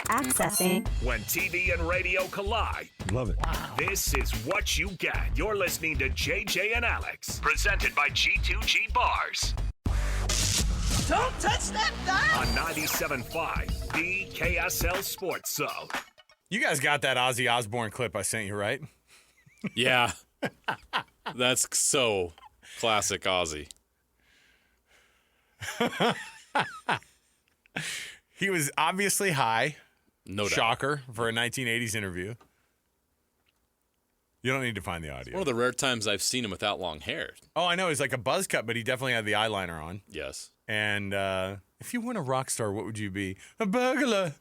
Accessing. When TV and radio collide. Love it. Wow. This is what you get. You're listening to JJ and Alex, presented by G2G Bars. Don't touch that dial. On 97.5, the KSL Sports Zone. You guys got that Ozzy Osbourne clip I sent you, right? Yeah. That's so classic Ozzy. He was obviously high. No doubt. Shocker for a 1980s interview. You don't need to find the audio. One of the rare times I've seen him without long hair. Oh, I know. He's like a buzz cut, but he definitely had the eyeliner on. Yes. And if you weren't a rock star, what would you be? A burglar.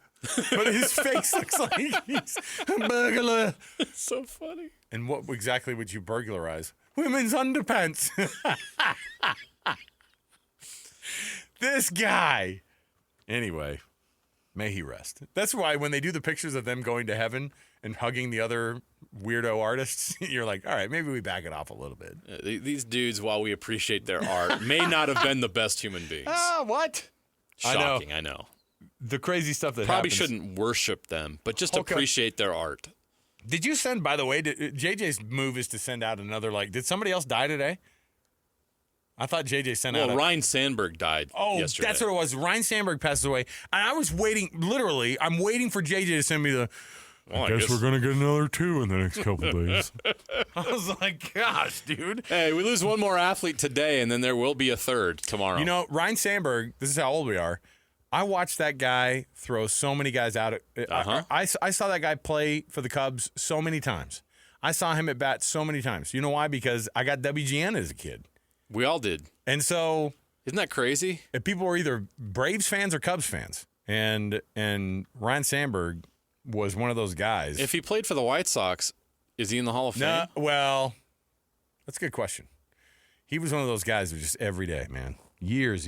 But his face looks like he's a burglar. It's so funny. And what exactly would you burglarize? Women's underpants. This guy. Anyway, may he rest. That's why when they do the pictures of them going to heaven and hugging the other weirdo artists, you're like, all right, maybe we back it off a little bit. These dudes, while we appreciate their art, may not have been the best human beings. What? Shocking, I know. The crazy stuff that Probably happens. shouldn't worship them, but just appreciate their art. Did you send, by the way, JJ's move is to send out another, did somebody else die today? I thought JJ sent out. Well, Ryan Sandberg died yesterday. That's what it was. Ryan Sandberg passes away. And I was waiting, literally, I'm waiting for JJ to send me I guess we're going to get another 2 in the next couple days. I was like, gosh, dude. Hey, we lose one more athlete today, and then there will be a third tomorrow. You know, Ryan Sandberg, this is how old we are. I watched that guy throw so many guys out. I saw that guy play for the Cubs so many times. I saw him at bat so many times. You know why? Because I got WGN as a kid. We all did. And so. Isn't that crazy? People were either Braves fans or Cubs fans. And Ryan Sandberg was one of those guys. If he played for the White Sox, is he in the Hall of Fame? Well, that's a good question. He was one of those guys who was just every day, man. Years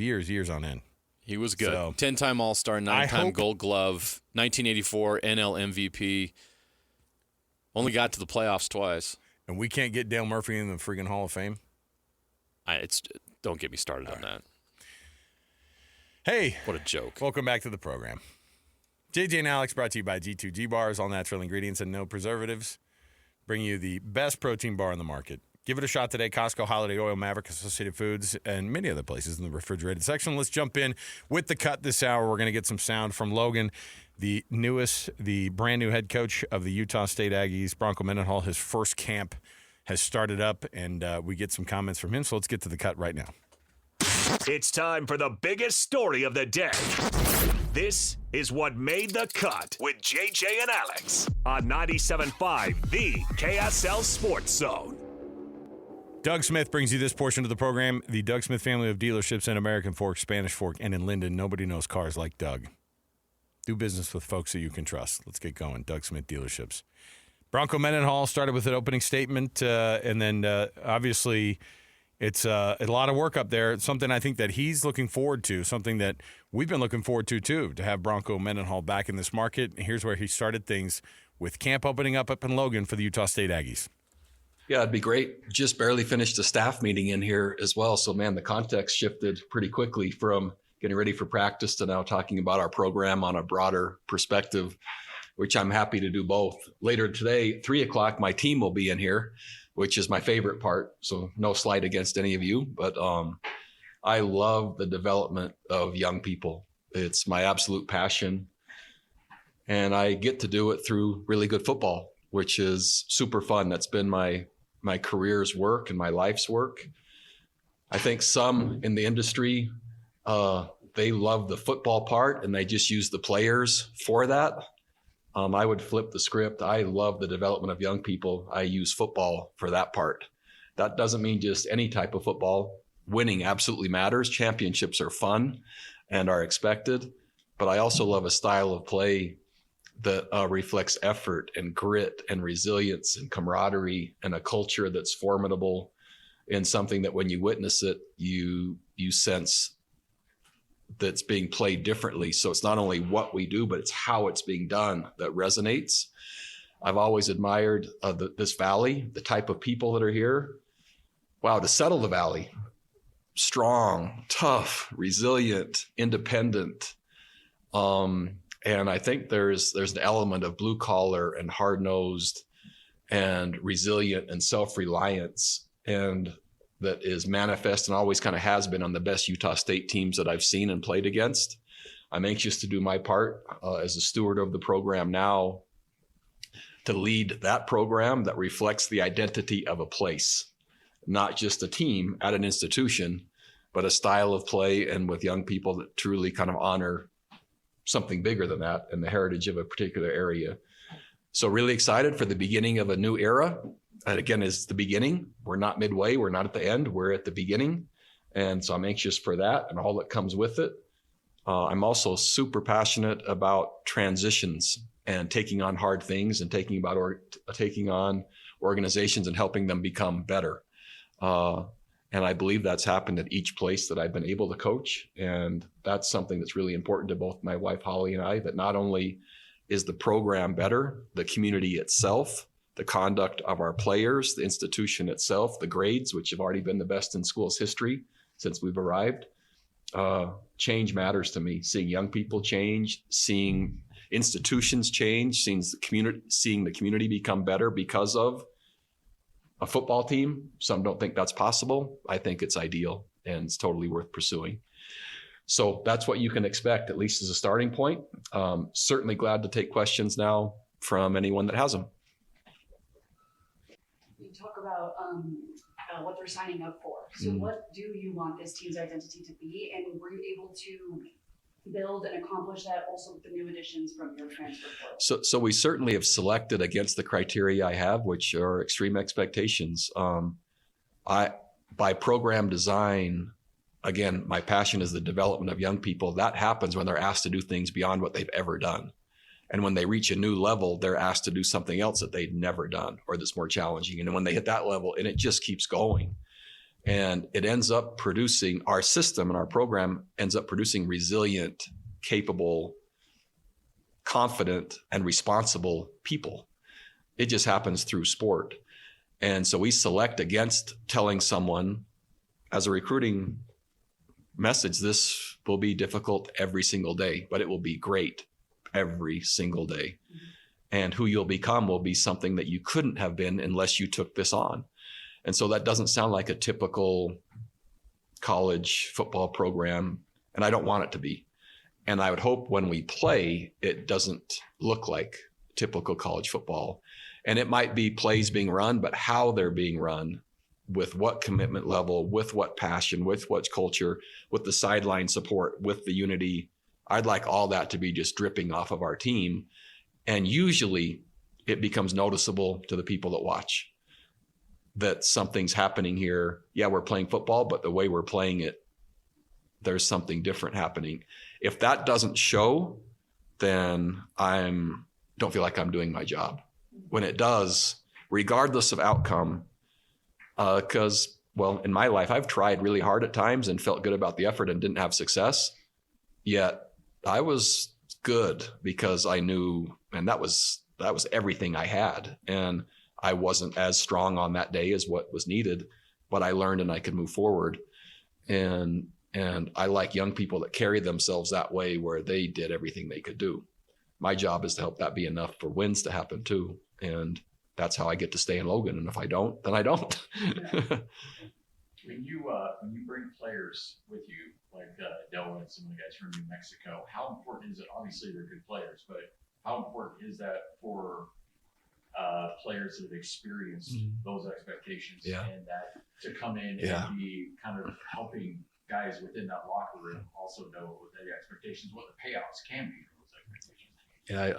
on end. He was good. So, 10-time All-Star, 9-time Gold Glove, 1984 NL MVP. Only got to the playoffs twice. And we can't get Dale Murphy in the freaking Hall of Fame? Don't get me started on that. Hey. What a joke. Welcome back to the program. JJ and Alex brought to you by G2G Bars, all natural ingredients and no preservatives. Bring you the best protein bar on the market. Give it a shot today. Costco, Holiday Oil, Maverick, Associated Foods, and many other places in the refrigerated section. Let's jump in with the cut this hour. We're going to get some sound from Logan, the brand new head coach of the Utah State Aggies, Bronco Mendenhall. His first camp has started up, and we get some comments from him. So let's get to the cut right now. It's time for the biggest story of the day. This is what made the cut with JJ and Alex on 97.5, the KSL Sports Zone. Doug Smith brings you this portion of the program. The Doug Smith family of dealerships in American Fork, Spanish Fork, and in Linden. Nobody knows cars like Doug. Do business with folks that you can trust. Let's get going. Doug Smith Dealerships. Bronco Mendenhall started with an opening statement, and then obviously it's a lot of work up there. It's something I think that he's looking forward to, something that we've been looking forward to, too, to have Bronco Mendenhall back in this market. And here's where he started things with camp opening up in Logan for the Utah State Aggies. Yeah, it'd be great. Just barely finished a staff meeting in here as well. So, man, the context shifted pretty quickly from getting ready for practice to now talking about our program on a broader perspective, which I'm happy to do both. Later today, 3 o'clock, my team will be in here, which is my favorite part. So no slight against any of you, but I love the development of young people. It's my absolute passion. And I get to do it through really good football, which is super fun. That's been my career's work and my life's work. I think some in the industry, they love the football part and they just use the players for that. I would flip the script. I love the development of young people. I use football for that part. That doesn't mean just any type of football. Winning absolutely matters. Championships are fun and are expected. But I also love a style of play that reflects effort and grit and resilience and camaraderie and a culture that's formidable and something that when you witness it, you sense that's being played differently. So it's not only what we do, but it's how it's being done that resonates. I've always admired this valley, the type of people that are here. Wow, to settle the valley, strong, tough, resilient, independent, And I think there's an element of blue collar and hard nosed and resilient and self-reliance, and that is manifest and always kind of has been on the best Utah State teams that I've seen and played against. I'm anxious to do my part as a steward of the program now to lead that program that reflects the identity of a place, not just a team at an institution, but a style of play and with young people that truly kind of honor something bigger than that and the heritage of a particular area. So really excited for the beginning of a new era. And again, it's the beginning. We're not midway. We're not at the end. We're at the beginning. And so I'm anxious for that and all that comes with it. I'm also super passionate about transitions and taking on hard things and taking on organizations and helping them become better. And I believe that's happened at each place that I've been able to coach. And that's something that's really important to both my wife, Holly, and I, that not only is the program better, the community itself, the conduct of our players, the institution itself, the grades, which have already been the best in school's history since we've arrived. Change matters to me. Seeing young people change, seeing institutions change, seeing the community become better because of a football team. Some don't think that's possible. I think it's ideal and it's totally worth pursuing. So that's what you can expect, at least as a starting point. Certainly glad to take questions now from anyone that has them. You talk about what they're signing up for. So what do you want this team's identity to be? And were you able to build and accomplish that also with the new additions from your transfer portal? So we certainly have selected against the criteria I have, which are extreme expectations. By program design, again, my passion is the development of young people. That happens when they're asked to do things beyond what they've ever done. And when they reach a new level, they're asked to do something else that they'd never done or that's more challenging. And when they hit that level, and it just keeps going. And it ends up producing, our system and our program ends up producing resilient, capable, confident, and responsible people. It just happens through sport. And so we select against telling someone as a recruiting message, this will be difficult every single day, but it will be great every single day. And who you'll become will be something that you couldn't have been unless you took this on. And so that doesn't sound like a typical college football program, and I don't want it to be. And I would hope when we play, it doesn't look like typical college football. And it might be plays being run, but how they're being run, with what commitment level, with what passion, with what culture, with the sideline support, with the unity. I'd like all that to be just dripping off of our team. And usually it becomes noticeable to the people that watch that something's happening here. Yeah, we're playing football, but the way we're playing it, there's something different happening. If that doesn't show, then don't feel like I'm doing my job. When it does, regardless of outcome, because, well, in my life, I've tried really hard at times and felt good about the effort and didn't have success. Yet I was good because I knew, and that was everything I had. And I wasn't as strong on that day as what was needed, but I learned and I could move forward. And I like young people that carry themselves that way, where they did everything they could do. My job is to help that be enough for wins to happen too. And that's how I get to stay in Logan. And if I don't, then I don't. When you bring players with you, like Noah and some of the guys from New Mexico, how important is it? Obviously, they're good players, but how important is that for players that have experienced those expectations and that to come in and be kind of helping guys within that locker room also know what the expectations, what the payouts can be for those expectations? Yeah,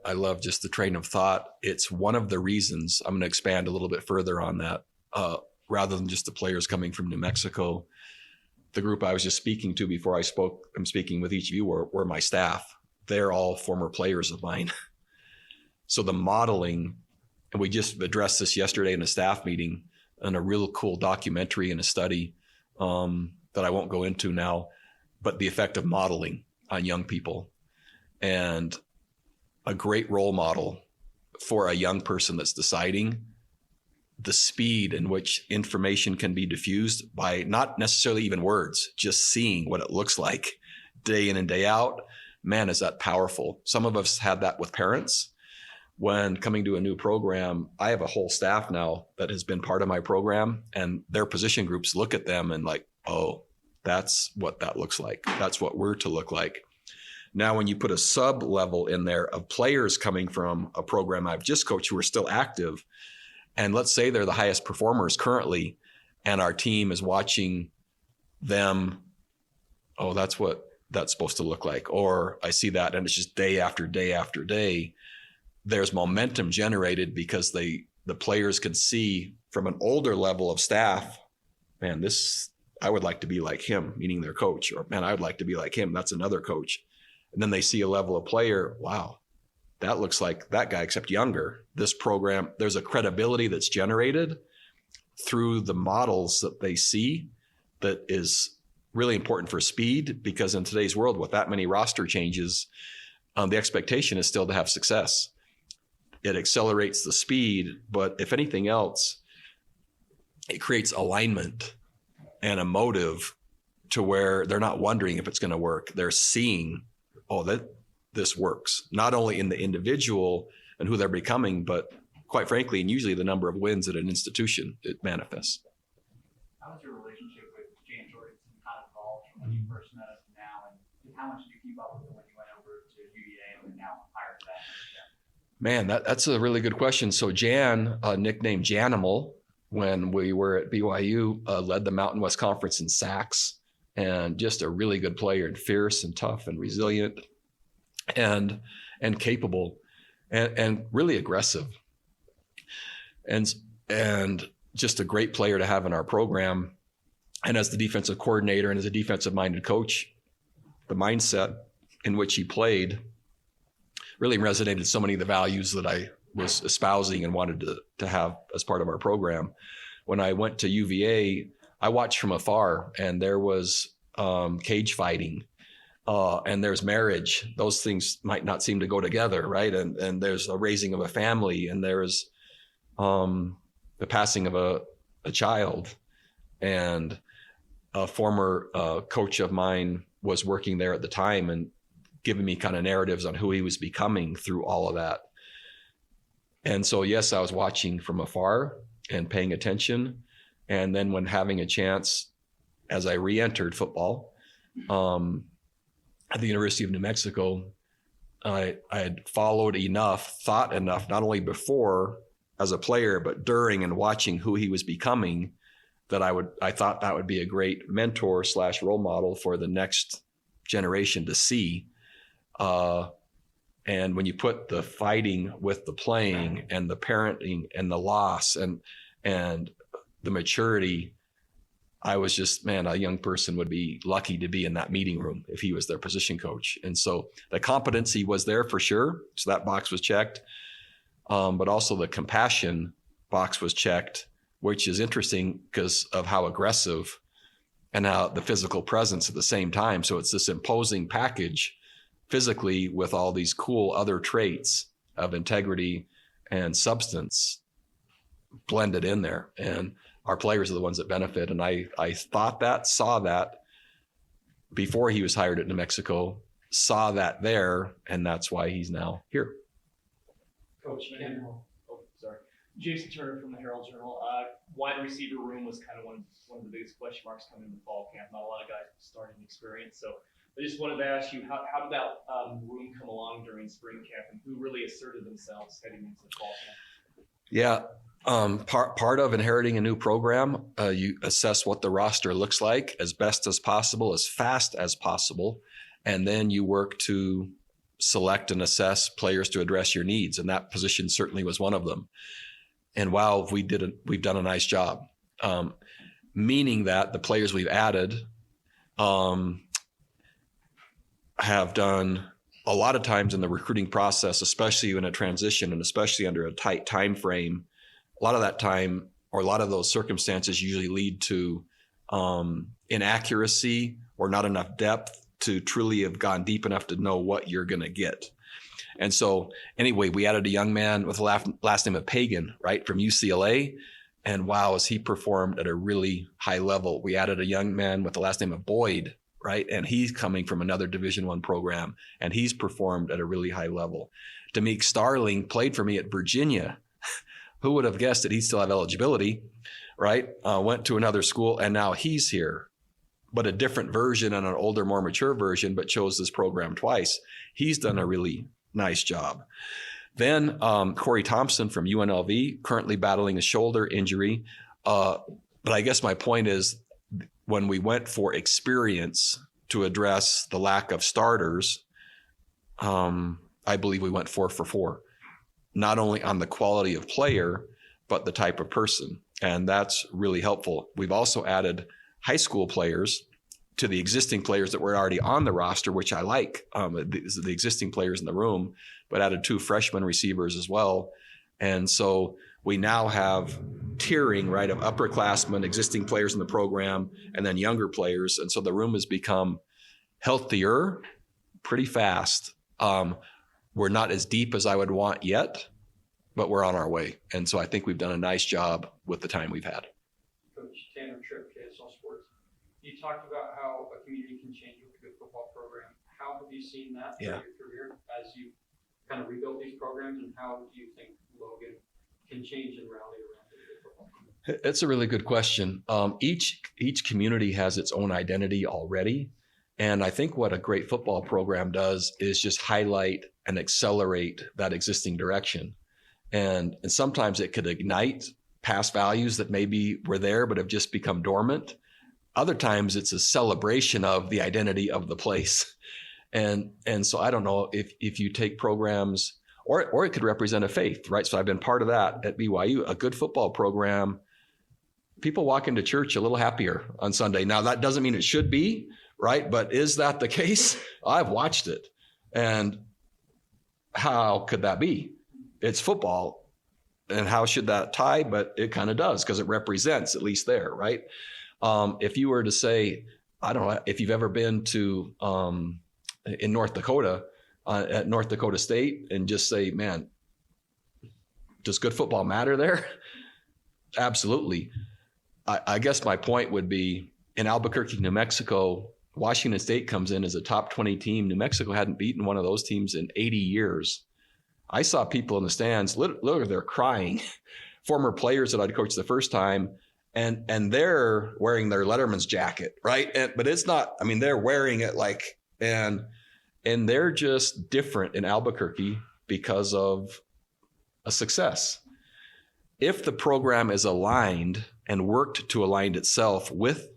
I love just the train of thought. It's one of the reasons. I'm going to expand a little bit further on that. Rather than just the players coming from New Mexico, the group I was just speaking to before I'm speaking with each of you were my staff. They're all former players of mine. So the modeling, and we just addressed this yesterday in a staff meeting, in a real cool documentary and a study that I won't go into now, but the effect of modeling on young people. And a great role model for a young person that's deciding, the speed in which information can be diffused by not necessarily even words, just seeing what it looks like day in and day out, man, is that powerful. Some of us had that with parents. When coming to a new program, I have a whole staff now that has been part of my program, and their position groups look at them and like, oh, that's what that looks like. That's what we're to look like. Now, when you put a sub level in there of players coming from a program I've just coached who are still active, and let's say they're the highest performers currently, and our team is watching them, oh, that's what that's supposed to look like. Or I see that, and it's just day after day after day. There's momentum generated because the players can see from an older level of staff, man, I would like to be like him, meaning their coach, or man, I would like to be like him. That's another coach. And then they see a level of player, wow, that looks like that guy, except younger. This program, there's a credibility that's generated through the models that they see that is really important for speed, because in today's world with that many roster changes, the expectation is still to have success. It accelerates the speed, but if anything else, it creates alignment and a motive to where they're not wondering if it's going to work. They're seeing, oh, that this works, not only in the individual and who they're becoming, but quite frankly, and usually the number of wins at an institution, it manifests. How has your relationship with James Jorgensen kind of evolved from when you first met him to now, and how much did you keep up with him when you went over to UVA and now prior to that? Man, that's a really good question. So Jan, nicknamed Janimal, when we were at BYU, led the Mountain West Conference in sacks, and just a really good player, and fierce and tough and resilient and capable and really aggressive. And just a great player to have in our program. And as the defensive coordinator and as a defensive minded coach, the mindset in which he played really resonated so many of the values that I was espousing and wanted to have as part of our program. When I went to UVA, I watched from afar, and there was cage fighting, and there's marriage. Those things might not seem to go together, right? And there's a raising of a family, and there's the passing of a child. And a former coach of mine was working there at the time and giving me kind of narratives on who he was becoming through all of that. And so, yes, I was watching from afar and paying attention. And then when having a chance, as I re-entered football at the University of New Mexico, I had followed enough, thought enough, not only before as a player, but during and watching who he was becoming, that I thought that would be a great mentor / role model for the next generation to see. And when you put the fighting with the playing and the parenting and the loss and the maturity, I was just, man, a young person would be lucky to be in that meeting room if he was their position coach. And so the competency was there for sure. So that box was checked. But also the compassion box was checked, which is interesting because of how aggressive and how the physical presence at the same time. So it's this imposing package physically with all these cool other traits of integrity and substance blended in there. And our players are the ones that benefit. And I saw that before he was hired at New Mexico, saw that there, and that's why he's now here. Coach, Jason Turner from the Herald Journal. Wide receiver room was kind of one of the biggest question marks coming into fall camp. Not a lot of guys with starting experience. So I just wanted to ask you, how did that room come along during spring camp, and who really asserted themselves heading into the fall camp? Yeah, part of inheriting a new program, you assess what the roster looks like as best as possible, as fast as possible, and then you work to select and assess players to address your needs, and that position certainly was one of them. And wow, we've done a nice job, meaning that the players we've added have done a lot of times in the recruiting process, especially in a transition and especially under a tight time frame. A lot of that time, or a lot of those circumstances, usually lead to inaccuracy or not enough depth to truly have gone deep enough to know what you're going to get. And so anyway, we added a young man with the last name of Pagan, right, from UCLA. And wow, as he performed at a really high level. We added a young man with the last name of Boyd, right? And he's coming from another Division I program, and he's performed at a really high level. Demeek Starling played for me at Virginia. Who would have guessed that he'd still have eligibility, right? Went to another school, and now he's here, but a different version and an older, more mature version, but chose this program twice. He's done a really nice job. Then Corey Thompson from UNLV, currently battling a shoulder injury. But I guess my point is, when we went for experience to address the lack of starters, I believe we went 4 for 4. Not only on the quality of player, but the type of person. And that's really helpful. We've also added high school players to the existing players that were already on the roster, which I like, the existing players in the room, but added 2 freshman receivers as well. And so we now have tiering, right, of upperclassmen, existing players in the program, and then younger players. And so the room has become healthier pretty fast. We're not as deep as I would want yet, but we're on our way. And so I think we've done a nice job with the time we've had. Coach Tanner Tripp, KSL Sports. You talked about how a community can change with a good football program. How have you seen that through your career as you kind of rebuilt these programs, and how do you think Logan can change and rally around a good football program? It's a really good question. Each community has its own identity already. And I think what a great football program does is just highlight and accelerate that existing direction. And sometimes it could ignite past values that maybe were there but have just become dormant. Other times it's a celebration of the identity of the place. And so I don't know if you take programs, or it could represent a faith, right? So I've been part of that at BYU, a good football program. People walk into church a little happier on Sunday. Now, that doesn't mean it should be, right? But is that the case? I've watched it. And how could that be? It's football. And how should that tie? But it kind of does, because it represents, at least there, right? If you were to say, I don't know, if you've ever been to in North Dakota, at North Dakota State, and just say, man, does good football matter there? Absolutely. I guess my point would be, in Albuquerque, New Mexico, Washington State comes in as a top 20 team. New Mexico hadn't beaten one of those teams in 80 years. I saw people in the stands, literally they're crying. Former players that I'd coached the first time, and they're wearing their Letterman's jacket, right? But it's not, I mean, they're wearing it like, and they're just different in Albuquerque because of a success. If the program is aligned and worked to align itself with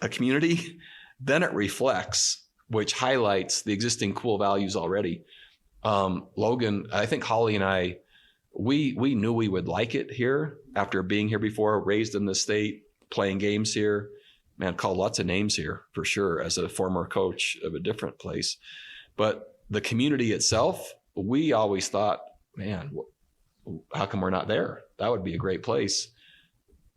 a community, then it reflects, which highlights the existing cool values already. Logan, I think Holly and I, we knew we would like it here after being here before, raised in the state, playing games here. Man, called lots of names here for sure as a former coach of a different place. But the community itself, we always thought, man, how come we're not there? That would be a great place.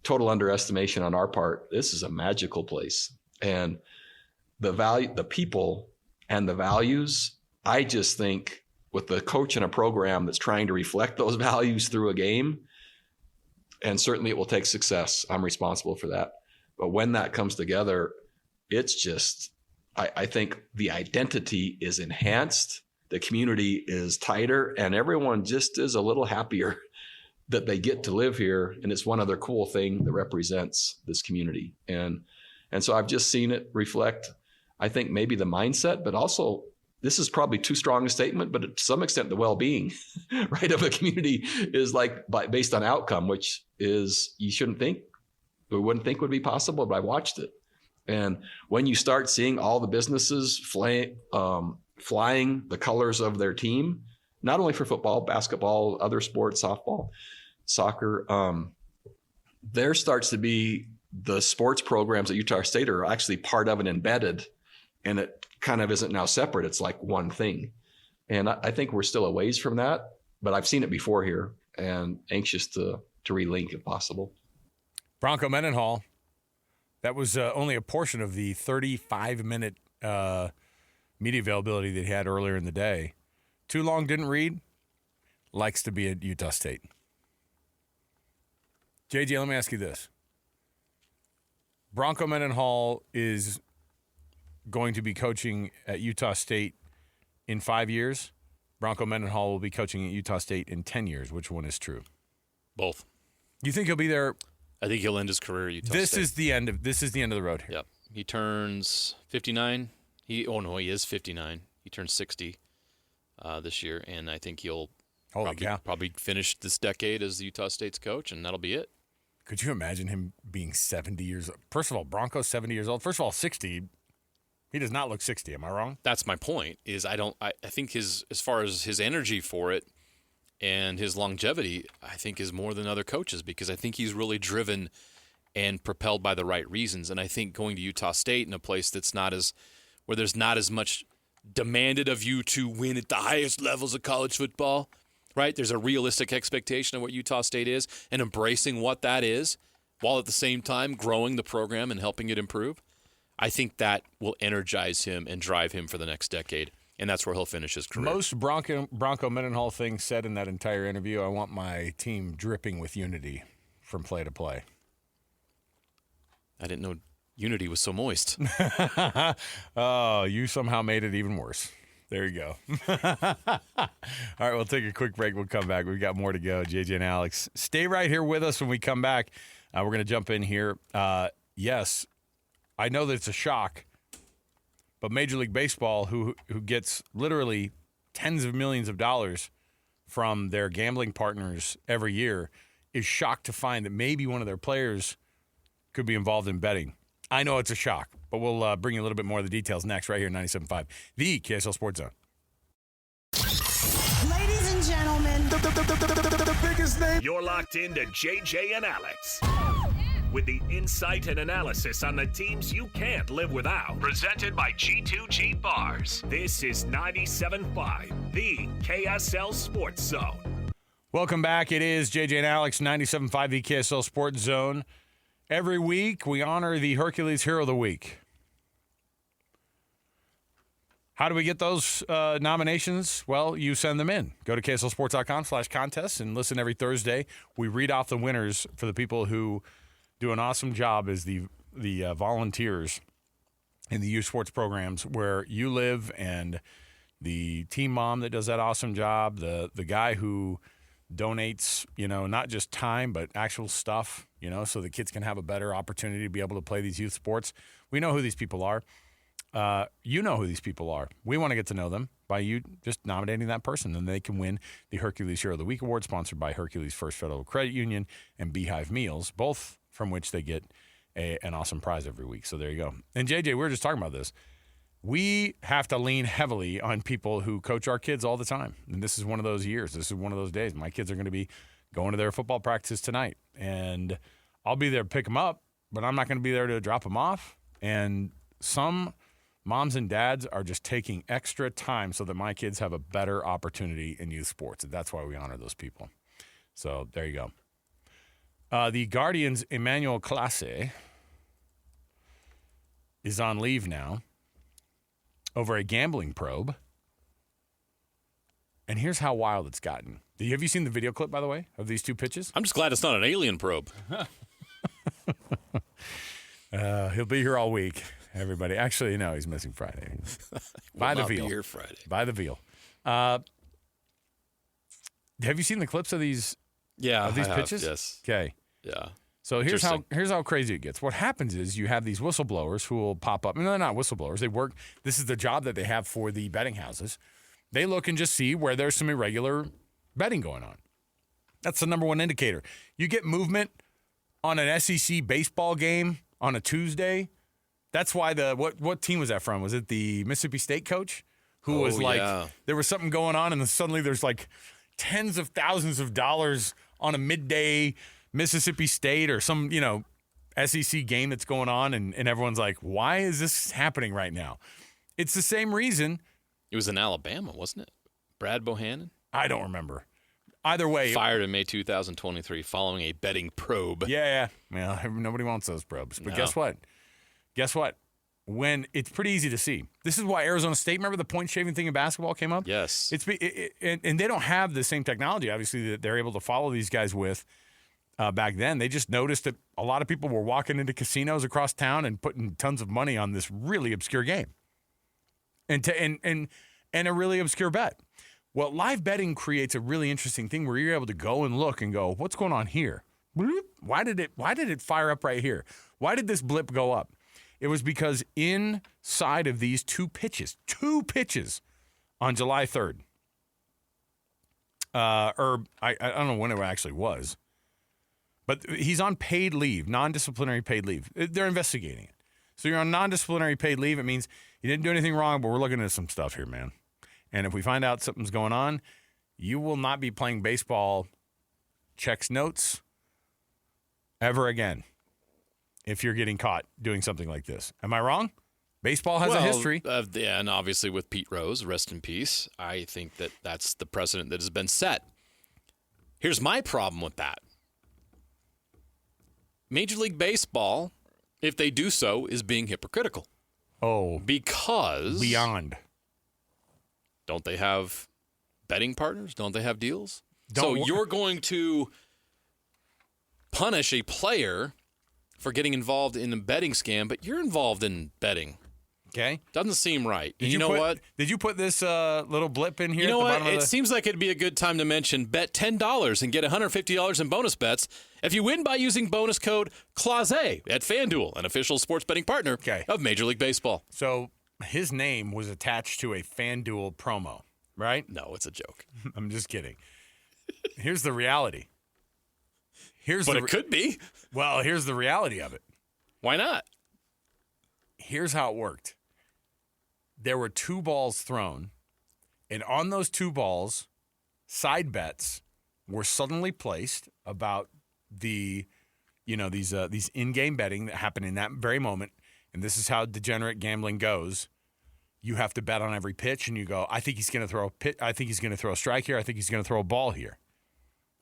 Total underestimation on our part. This is a magical place. And the value, the people and the values, I just think with the coach in a program that's trying to reflect those values through a game, and certainly it will take success. I'm responsible for that. But when that comes together, it's just, I think the identity is enhanced, the community is tighter, and everyone just is a little happier that they get to live here. And it's one other cool thing that represents this community. And so I've just seen it reflect, I think, maybe the mindset, but also this is probably too strong a statement, but to some extent the well-being, right, of a community is like based on outcome, which is you shouldn't think, we wouldn't think would be possible, but I watched it. And when you start seeing all the businesses flying the colors of their team, not only for football, basketball, other sports, softball, soccer, there starts to be the sports programs at Utah State are actually part of and embedded, and it kind of isn't now separate. It's like one thing. And I think we're still a ways from that, but I've seen it before here and anxious to relink if possible. Bronco Mendenhall, that was only a portion of the 35-minute media availability that he had earlier in the day. Too long, didn't read, likes to be at Utah State. JJ, let me ask you this. Bronco Mendenhall is going to be coaching at Utah State in 5 years. Bronco Mendenhall will be coaching at Utah State in 10 years. Which one is true? Both. You think he'll be there? I think he'll end his career at Utah This State. is the end of the road here. Yep. He turns 59. He is 59. He turns 60 this year, and I think he'll probably finish this decade as the Utah State's coach, and that'll be it. Could you imagine him being 70 years old? First of all, Bronco's 70 years old. First of all, 60. He does not look 60. Am I wrong? That's my point. I think as far as his energy for it and his longevity, I think is more than other coaches, because I think he's really driven and propelled by the right reasons. And I think going to Utah State in a place that's where there's not as much demanded of you to win at the highest levels of college football, right? There's a realistic expectation of what Utah State is, and embracing what that is, while at the same time growing the program and helping it improve. I think that will energize him and drive him for the next decade, and that's where he'll finish his career. Most Bronco Mendenhall things said in that entire interview, I want my team dripping with unity from play to play. I didn't know unity was so moist. Oh, you somehow made it even worse. There you go. All right, we'll take a quick break. We'll come back. We've got more to go. JJ and Alex, stay right here with us when we come back. We're going to jump in here. Yes, I know that it's a shock, but Major League Baseball, who gets literally tens of millions of dollars from their gambling partners every year, is shocked to find that maybe one of their players could be involved in betting. I know it's a shock, but we'll bring you a little bit more of the details next right here, 97.5, the KSL Sports Zone. Ladies and gentlemen, the biggest name. You're locked into JJ and Alex, with the insight and analysis on the teams you can't live without. Presented by G2G Bars. This is 97.5, the KSL Sports Zone. Welcome back. It is JJ and Alex, 97.5, the KSL Sports Zone. Every week, we honor the Hercules Hero of the Week. How do we get those nominations? Well, you send them in. Go to KSLSports.com/contests and listen every Thursday. We read off the winners for the people who do an awesome job as the volunteers in the youth sports programs where you live, and the team mom that does that awesome job, the guy who donates, not just time, but actual stuff, so the kids can have a better opportunity to be able to play these youth sports. We know who these people are. You know who these people are. We want to get to know them by you just nominating that person, and they can win the Hercules Hero of the Week Award, sponsored by Hercules First Federal Credit Union and Beehive Meals, both from which they get an awesome prize every week. So there you go. And JJ, we were just talking about this. We have to lean heavily on people who coach our kids all the time. And this is one of those years. This is one of those days. My kids are going to be going to their football practice tonight. And I'll be there to pick them up, but I'm not going to be there to drop them off. And some moms and dads are just taking extra time so that my kids have a better opportunity in youth sports. And that's why we honor those people. So there you go. The Guardians' Emmanuel Clase is on leave now over a gambling probe. And here's how wild it's gotten. Have you seen the video clip, by the way, of these two pitches? I'm just glad it's not an alien probe. He'll be here all week, everybody. Actually, no, he's missing Friday. By the veal. Be here Friday. By the veal. Have you seen the clips of these? Yeah, of these I pitches? have, yes. Okay. Yeah. So here's how crazy it gets. What happens is you have these whistleblowers who will pop up. No, they're not whistleblowers. They work. This is the job that they have for the betting houses. They look and just see where there's some irregular betting going on. That's the number one indicator. You get movement on an SEC baseball game on a Tuesday. That's why what team was that from? Was it the Mississippi State coach who was like, there was something going on, and then suddenly there's like tens of thousands of dollars on a midday Mississippi State or some, SEC game that's going on, and everyone's like, why is this happening right now? It's the same reason. It was in Alabama, wasn't it? Brad Bohannon? I don't remember. Either way. Fired in May 2023 following a betting probe. Yeah. Well, nobody wants those probes. But Guess what? When it's pretty easy to see. This is why Arizona State, remember the point shaving thing in basketball came up? Yes. And they don't have the same technology, obviously, that they're able to follow these guys with. Back then, they just noticed that a lot of people were walking into casinos across town and putting tons of money on this really obscure game. and a really obscure bet. Well, live betting creates a really interesting thing where you're able to go and look and go, what's going on here? Why did it fire up right here? Why did this blip go up? It was because inside of these two pitches on July 3rd, or I don't know when it actually was, but he's on paid leave, non-disciplinary paid leave. They're investigating it. So you're on non-disciplinary paid leave. It means you didn't do anything wrong, but we're looking at some stuff here, man. And if we find out something's going on, you will not be playing baseball checks notes ever again if you're getting caught doing something like this. Am I wrong? Baseball has a history. Yeah, and obviously with Pete Rose, rest in peace, I think that that's the precedent that has been set. Here's my problem with that. Major League Baseball, if they do so, is being hypocritical. Oh. Because... Beyond. Don't they have betting partners? Don't they have deals? So you're going to punish a player for getting involved in a betting scam, but you're involved in betting. Okay. Doesn't seem right. You know what? Did you put this little blip in here? You know at the what? It seems like it'd be a good time to mention bet $10 and get $150 in bonus bets if you win by using bonus code Clause at FanDuel, an official sports betting partner of Major League Baseball. So his name was attached to a FanDuel promo, right? No, it's a joke. I'm just kidding. Here's the reality. But it could be. Well, here's the reality of it. Why not? Here's how it worked. There were 2 balls thrown, and on those 2 balls, side bets were suddenly placed about these in-game betting that happened in that very moment. And this is how degenerate gambling goes. You have to bet on every pitch, and you go, I think he's going to throw a pitch. I think he's going to throw a strike here. I think he's going to throw a ball here.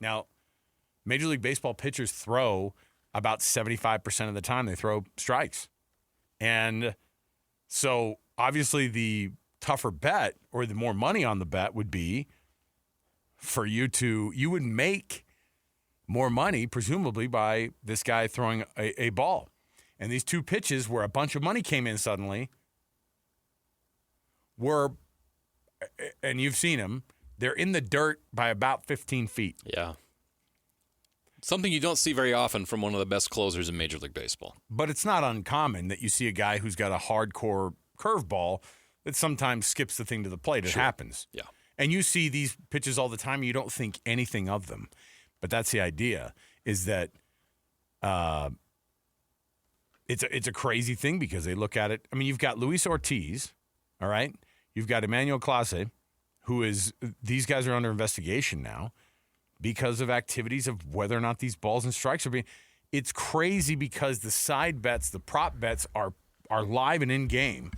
Now, Major League Baseball pitchers throw about 75% of the time. They throw strikes. And so obviously the tougher bet or the more money on the bet would be for you would make more money, presumably, by this guy throwing a ball. And these 2 pitches where a bunch of money came in suddenly were, and you've seen them, they're in the dirt by about 15 feet. Yeah. Something you don't see very often from one of the best closers in Major League Baseball. But it's not uncommon that you see a guy who's got a hardcore curveball that sometimes skips the thing to the plate. It happens. Yeah. And you see these pitches all the time, and you don't think anything of them. But that's the idea, is that it's a crazy thing because they look at it. I mean, you've got Luis Ortiz, all right? You've got Emmanuel Clase, these guys are under investigation now because of activities of whether or not these balls and strikes are being. It's crazy because the side bets, the prop bets are live and in game.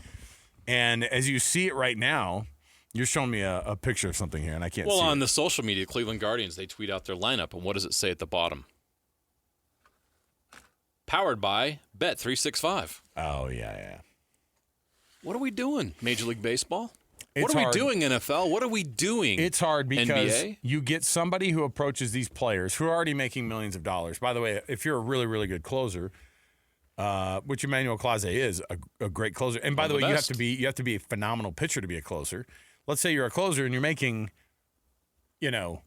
And as you see it right now, you're showing me a picture of something here, and I can't see it. Well, on the social media, Cleveland Guardians, they tweet out their lineup, and what does it say at the bottom? Powered by Bet365. Oh, yeah. What are we doing, Major League Baseball? What It's are we hard. doing, NFL? What are we doing? It's hard because NBA? you get somebody who approaches these players who are already making millions of dollars. By the way, if you're a really, really good closer, which Emmanuel Clase is a great closer. And by the way, you have to be a phenomenal pitcher to be a closer. Let's say you're a closer and you're making, $13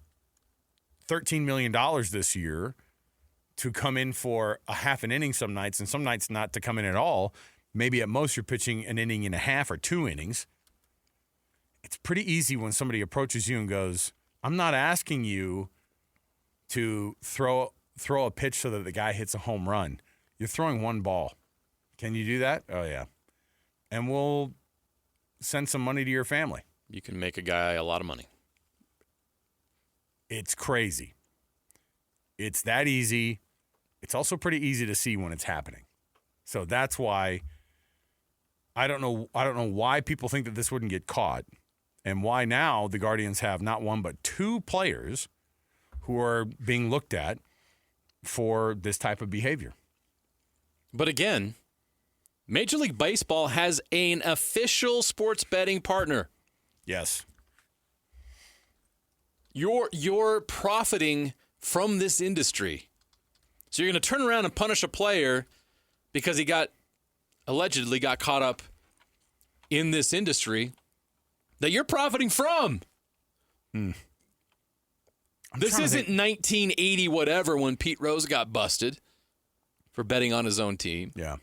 million this year to come in for a half an inning some nights, and some nights not to come in at all. Maybe at most you're pitching an inning and a half or 2 innings. It's pretty easy when somebody approaches you and goes, I'm not asking you to throw a pitch so that the guy hits a home run. You're throwing 1 ball. Can you do that? Oh, yeah. And we'll send some money to your family. You can make a guy a lot of money. It's crazy. It's that easy. It's also pretty easy to see when it's happening. So that's why I don't know why people think that this wouldn't get caught, and why now the Guardians have not 1 but 2 players who are being looked at for this type of behavior. But again, Major League Baseball has an official sports betting partner. Yes. You're profiting from this industry. So you're going to turn around and punish a player because he allegedly got caught up in this industry that you're profiting from. This isn't 1980 whatever when Pete Rose got busted for betting on his own team. Yeah.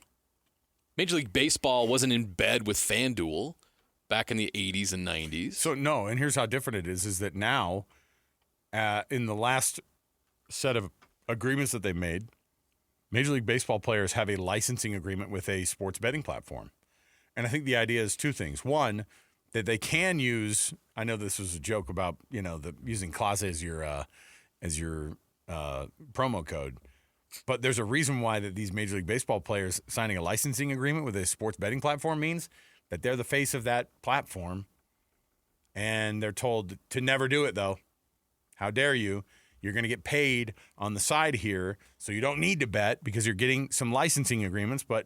Major League Baseball wasn't in bed with FanDuel back in the 80s and 90s. So, no, and here's how different it is that now, in the last set of agreements that they made, Major League Baseball players have a licensing agreement with a sports betting platform. And I think the idea is two things. One, that they can use, I know this was a joke about, using Clase as your promo code. But there's a reason why that these Major League Baseball players signing a licensing agreement with a sports betting platform means that they're the face of that platform, and they're told to never do it, though. How dare you? You're going to get paid on the side here, so you don't need to bet because you're getting some licensing agreements. But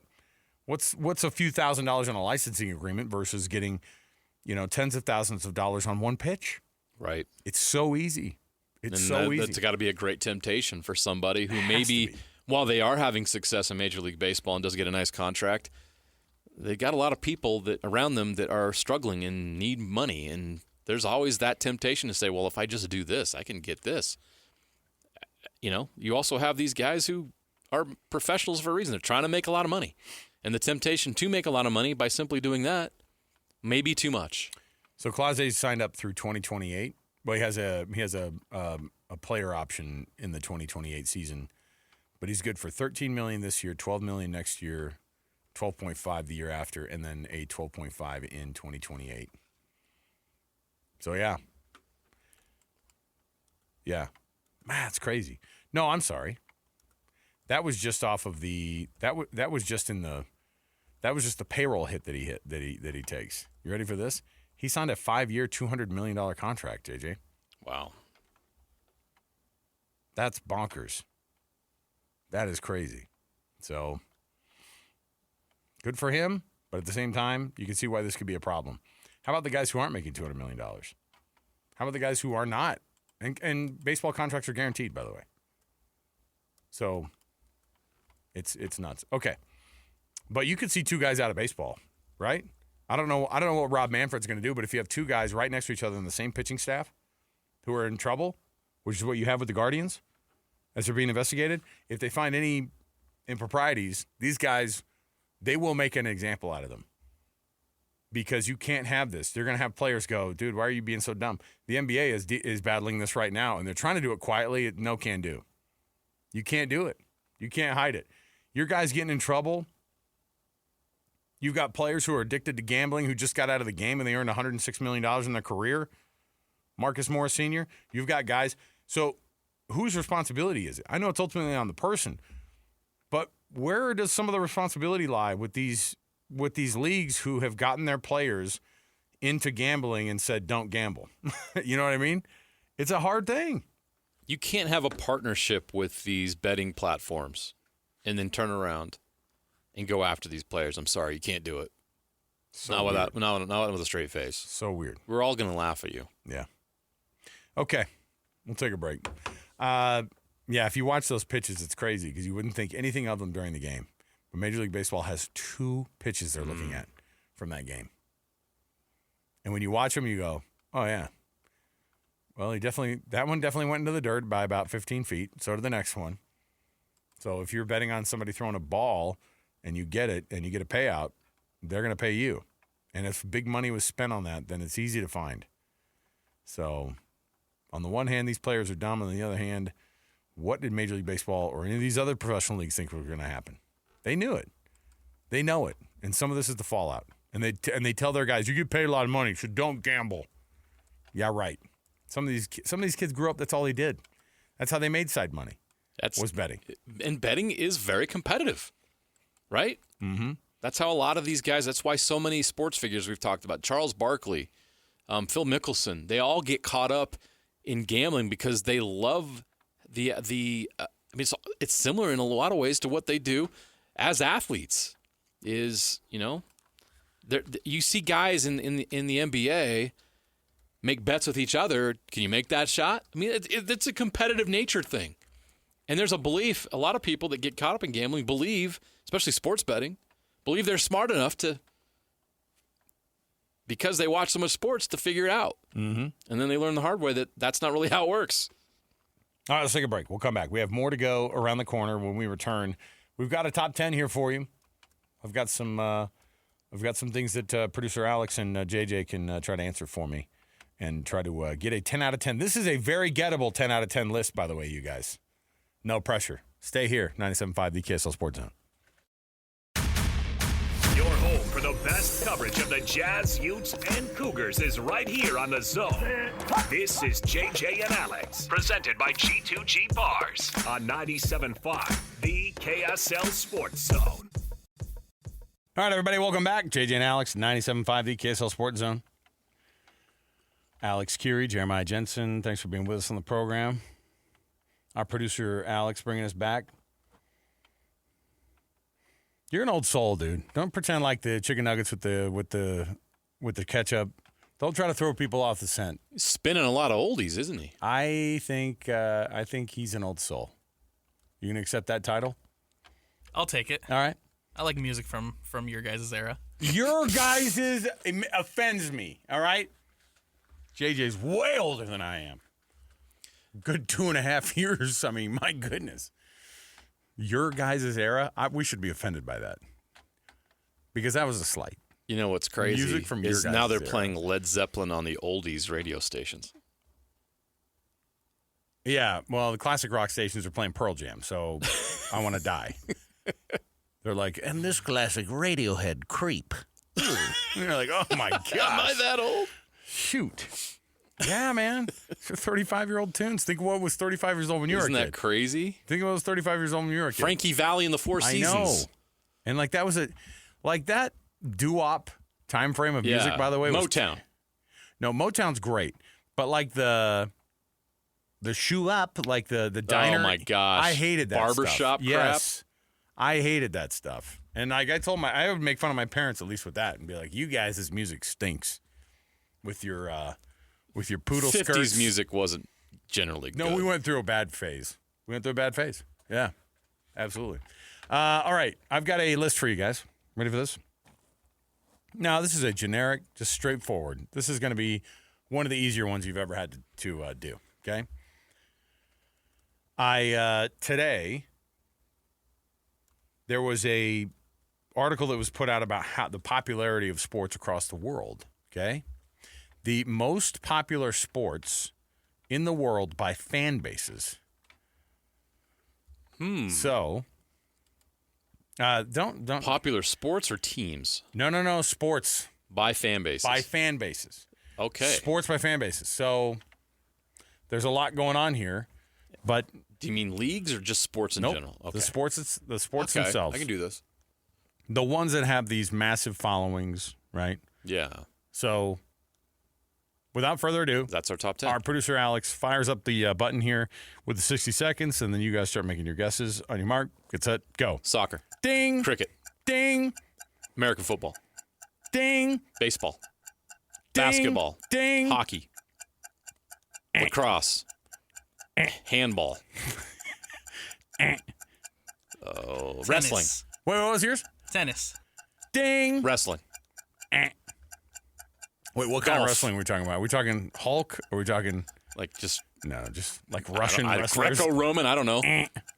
what's a few $1,000s on a licensing agreement versus getting, tens of thousands of dollars on one pitch? Right. It's so easy. Easy. That's got to be a great temptation for somebody who maybe, while they are having success in Major League Baseball and does get a nice contract, they got a lot of people that around them that are struggling and need money. And there's always that temptation to say, well, if I just do this, I can get this. You also have these guys who are professionals for a reason. They're trying to make a lot of money. And the temptation to make a lot of money by simply doing that may be too much. So Clase signed up through 2028. Well, he has a player option in the 2028 season, but he's good for $13 million this year, $12 million next year, 12.5 the year after, and then a 12.5 in 2028. So yeah, man, it's crazy. No, I'm sorry. That was just off of the that was just the payroll hit that he takes. You ready for this? He signed a 5-year, $200 million contract, JJ. Wow. That's bonkers. That is crazy. So, good for him, but at the same time, you can see why this could be a problem. How about the guys who aren't making $200 million? How about the guys who are not? And baseball contracts are guaranteed, by the way. So, it's nuts. Okay. But you could see two guys out of baseball, right? I don't know what Rob Manfred's going to do, but if you have two guys right next to each other in the same pitching staff who are in trouble, which is what you have with the Guardians as they're being investigated, if they find any improprieties, these guys, they will make an example out of them. Because you can't have this. They're going to have players go, dude, why are you being so dumb? The NBA is battling this right now, and they're trying to do it quietly. No can do. You can't do it. You can't hide it. Your guy's getting in trouble. You've got players who are addicted to gambling who just got out of the game and they earned $106 million in their career. Marcus Morris Sr. You've got guys. So whose responsibility is it? I know it's ultimately on the person, but where does some of the responsibility lie with these leagues who have gotten their players into gambling and said, don't gamble? You know what I mean? It's a hard thing. You can't have a partnership with these betting platforms and then turn around and go after these players. I'm sorry, you can't do it. Not with a straight face. So weird. We're all going to laugh at you. Yeah. Okay, we'll take a break. If you watch those pitches, it's crazy because you wouldn't think anything of them during the game. But Major League Baseball has 2 pitches they're looking at from that game. And when you watch them, you go, oh, yeah. Well, that one definitely went into the dirt by about 15 feet. So did the next one. So if you're betting on somebody throwing a ball and you get it and you get a payout, they're going to pay you. And if big money was spent on that, then it's easy to find. So on the one hand, these players are dumb. On the other hand, what did Major League Baseball or any of these other professional leagues think was going to happen? They knew it. They know it. And some of this is the fallout. And they tell their guys, you get paid a lot of money, so don't gamble. Yeah, right. Some of these kids grew up, that's all they did. That's how they made side money. Was betting. And betting is very competitive, right? Mm-hmm. That's how a lot of these guys, that's why so many sports figures we've talked about, Charles Barkley, Phil Mickelson, they all get caught up in gambling because they love it's similar in a lot of ways to what they do as athletes. Is, you see guys in the NBA make bets with each other. Can you make that shot? I mean, it's a competitive nature thing. And there's a belief, a lot of people that get caught up in gambling believe, especially sports betting, believe they're smart enough to because they watch so much sports to figure it out. Mm-hmm. And then they learn the hard way that that's not really how it works. All right, let's take a break. We'll come back. We have more to go around the corner when we return. We've got a top 10 here for you. I've got some things that producer Alex and JJ can try to answer for me and try to get a 10 out of 10. This is a very gettable 10 out of 10 list, by the way, you guys. No pressure. Stay here, 97.5, the KSL Sports Zone. Your home for the best coverage of the Jazz, Utes, and Cougars is right here on The Zone. This is JJ and Alex, presented by G2G Bars on 97.5, the KSL Sports Zone. All right, everybody, welcome back. JJ and Alex, 97.5, the KSL Sports Zone. Alex Kirry, Jeremiah Jensen, thanks for being with us on the program. Our producer, Alex, bringing us back. You're an old soul, dude. Don't pretend like the chicken nuggets with the ketchup. Don't try to throw people off the scent. He's spinning a lot of oldies, isn't he? I think he's an old soul. You gonna accept that title? I'll take it. All right. I like music from your guys' era. Your guys' offends me. All right. JJ's way older than I am. Good 2.5 years. I mean, my goodness. Your guys' era, we should be offended by that. Because that was a slight. You know what's crazy Music from your is guys' now they're era. playing Led Zeppelin on the oldies radio stations. Yeah, well, the classic rock stations are playing Pearl Jam, so I want to die. They're like, and this classic Radiohead creep. And you're like, oh my gosh. Am I that old? Shoot. Yeah, man. 35-year-old tunes. Think of what was 35 years old when you were a Isn't kid. that crazy? Think of what was 35 years old when you were a kid. Frankie Valli and the Four Seasons. I know. And like that was that doo-wop time frame of music, by the way. Motown. No, Motown's great. But like the shoe up, like the diner. Oh my gosh. I hated that Barbershop stuff. Yes. I hated that stuff. And like I told I would make fun of my parents at least with that and be like, you guys, this music stinks. With your poodle 50s skirts. music wasn't generally good. No, we went through a bad phase. Yeah, absolutely. All right, I've got a list for you guys. Ready for this? Now, this is a generic, just straightforward. This is going to be one of the easier ones you've ever had to do, okay? Today, there was a article that was put out about how the popularity of sports across the world, okay? The most popular sports in the world by fan bases. So, don't popular sports or teams? No, sports By fan bases. by fan bases. Okay. Sports by fan bases. So, there's a lot going on here, but Do you mean leagues or just sports in nope, general? Okay. the sports Okay, themselves. I can do this. The ones that have these massive followings, right? Yeah. So, without further ado, That's our top 10. our producer Alex fires up the button here with the 60 seconds, and then you guys start making your guesses. On your mark, get set, go. Soccer. Ding. Cricket. Ding. American football. Ding. Baseball. Ding. Basketball. Ding. Hockey. Lacrosse. Handball. Wrestling. Tennis. Wait, what was yours? Tennis. Ding. Wrestling. Wait, what kind of Golf. wrestling are we talking about? Are we talking Hulk? Or are we talking Like just just like Russian I don't- wrestlers? Greco-Roman, I don't know.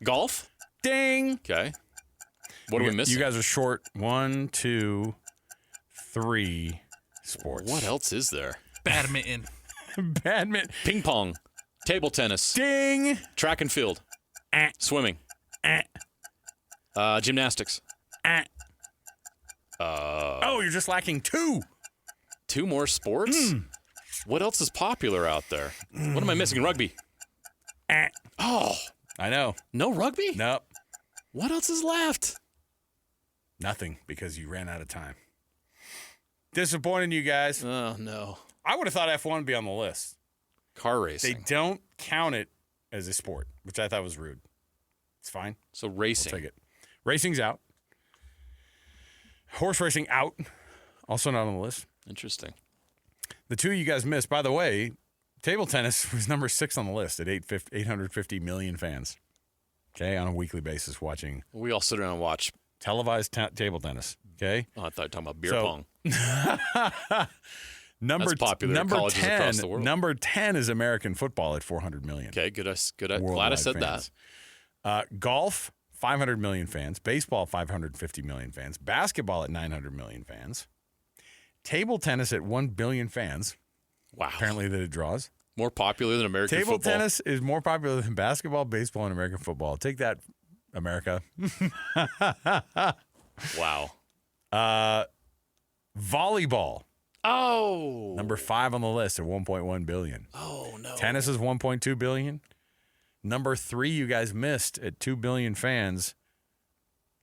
Golf? Ding. Okay. What are we missing? You guys are short 1, 2, 3 sports. What else is there? Badminton. Badminton. Ping pong. Table tennis. Ding. Track and field. Swimming. Gymnastics. Oh, you're just lacking 2. 2 more sports? What else is popular out there? What am I missing? Rugby. Oh, I know. no rugby? Nope. What else is left? Nothing, because you ran out of time. Disappointing you guys. Oh, no. I would have thought F1 would be on the list. Car They racing. don't count it as a sport, which I thought was rude. It's fine. So We'll racing. take it. Racing's out. Horse racing out. Also not on the list. Interesting. The 2 you guys missed, by the way, table tennis was number 6 on the list at 850 million fans. Okay, on a weekly basis watching We all sit around and watch. televised table tennis. Okay, Oh, I thought you were talking about beer So- pong. Number That's popular at colleges 10, across the world. Number 10 is American football at 400 million. Okay, good. Glad I Worldwide said fans. Golf, 500 million fans. Baseball, 550 million fans. Basketball at 900 million fans. Table tennis at 1 billion fans. Wow. Apparently that it draws. More popular than American Table football. tennis is more popular than basketball, baseball, and American football. Take that, America. Wow. Volleyball, Oh. number 5 on the list at 1.1 billion. Oh, no. Tennis is 1.2 billion. Number 3 you guys missed at 2 billion fans.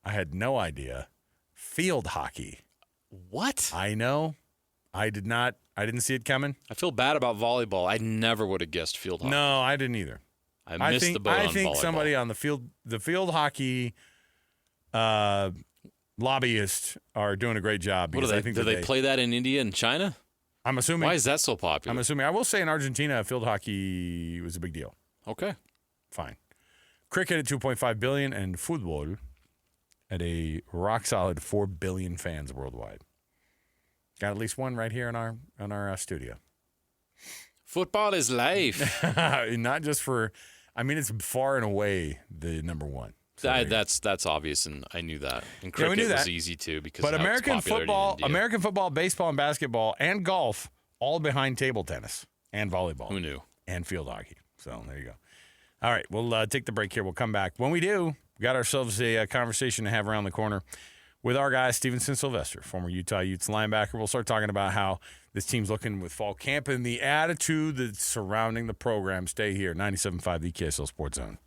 I had no idea. Field hockey. What? I know. I didn't see it coming. I feel bad about volleyball. I never would have guessed field hockey. No, I didn't either. I missed the boat on volleyball. Somebody on the field hockey lobbyists are doing a great job. What do because they, I think do that they play that in India and China? I'm assuming. Why is that so popular? I'm assuming. I will say in Argentina, field hockey was a big deal. Okay. Fine. Cricket at 2.5 billion and football at a rock solid 4 billion fans worldwide. Got at least one right here in our studio. Football is life. Not just for. I mean, it's far and away the number one. So That's obvious, and I knew that. And Yeah, we cricket knew was that. easy too because But of how its American popularity in India. football, baseball, and basketball, and golf, all behind table tennis and volleyball. Who knew? And field hockey. So there you go. All right, we'll take the break here. We'll come back. When we do, we got ourselves a conversation to have around the corner with our guy, Stevenson Sylvester, former Utah Utes linebacker. We'll start talking about how this team's looking with fall camp and the attitude that's surrounding the program. Stay here, 97.5, the KSL Sports Zone.